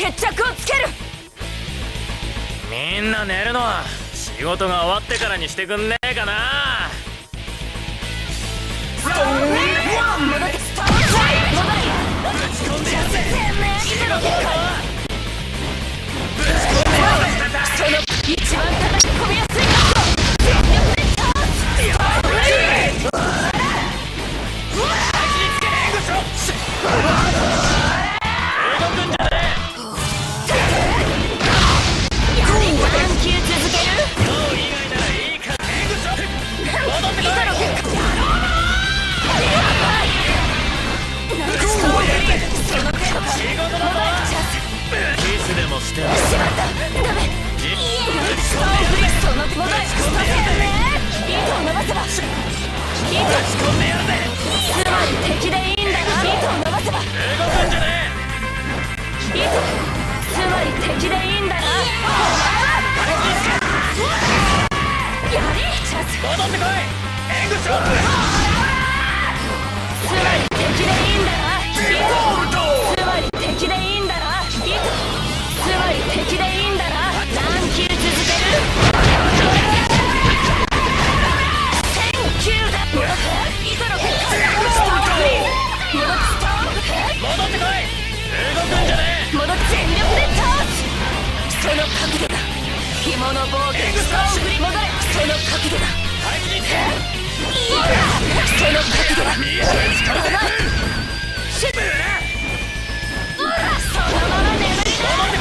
決着をつける。みんな寝るのは仕事が終わってからにしてくんねえかな。戻ってスタート。戻れ。ぶち込んでやるぜ。糸の結界。ぶち込んでやるぜ。その一番叩き込みやすいカット。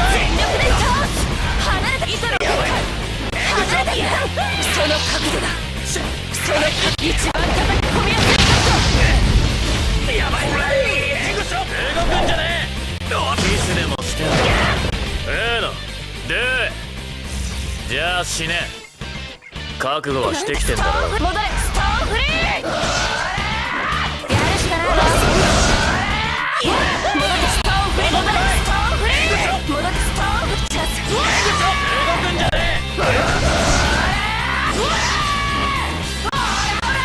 全力で倒す。やばい。じゃあ死ね。覚悟はしてきてんだろ。戻れストーンフリー。やるしかないわ。戻ってストーンフリー。戻れストーンフリー。戻ってストーンフリー。チャンス。動くんじゃねえ。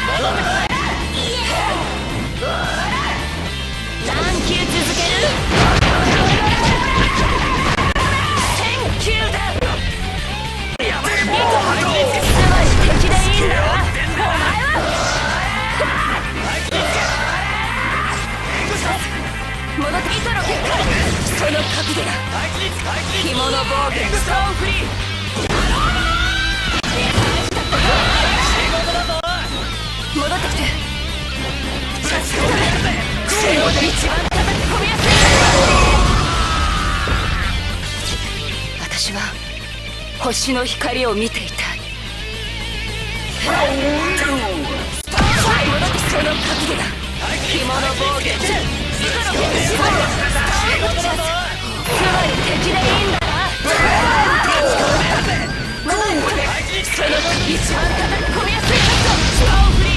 戻ってこい。何球続ける。1000球だ。戻って糸の結界。その角度だ。紐の防御ストーンフリー。戻ってきて。一番叩き込みやすい。私は星の光を見ていたい。戻ってその角度だ。紐の防御。つまり敵でいいんだな。その一番叩き込みやすいカット。ストーンフリー。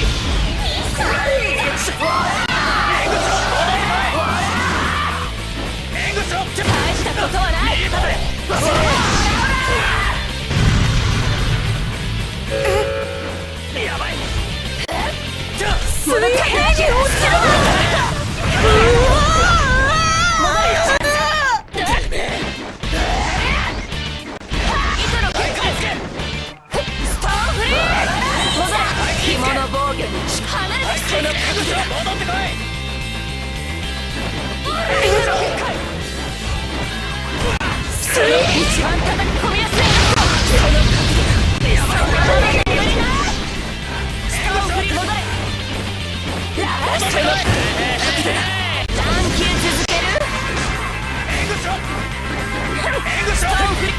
大したことはない。やばい。戻って落ちる。一番叩き込みやすい。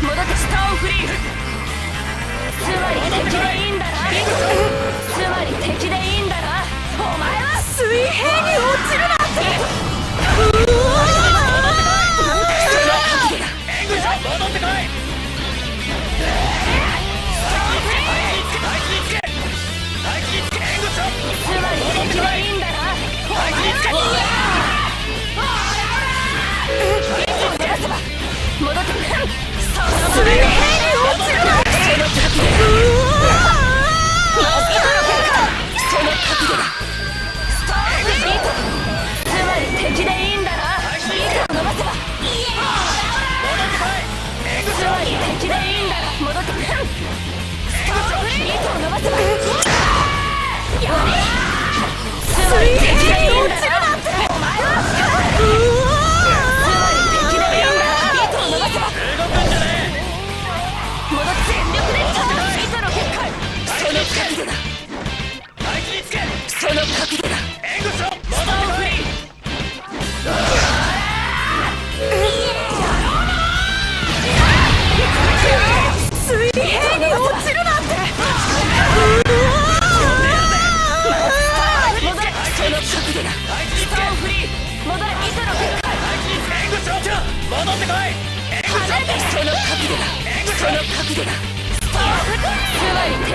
戻ってストーンフリー。つまり敵でいいんだな。つまり敵でいいんだな。お前は水平に落ちるなんて。戻ってこい。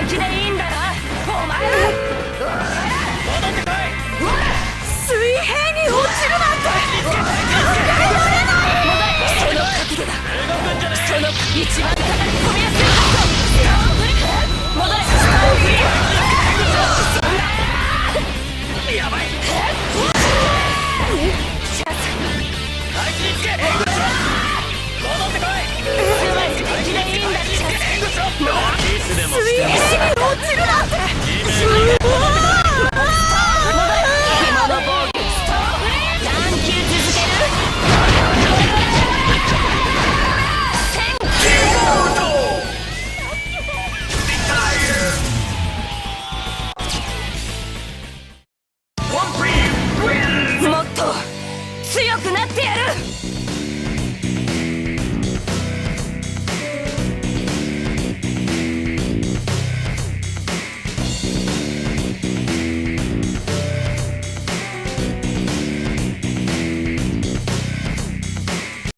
敵でいいんだなお前は。戻ってこい。水平に落ちるなんて考えられない。その角度だ。動くんじゃねその一番叩き込みやすい角度。スターを振り戻れ。スターを振りえ。やばい。チャンス。あいつにつけ。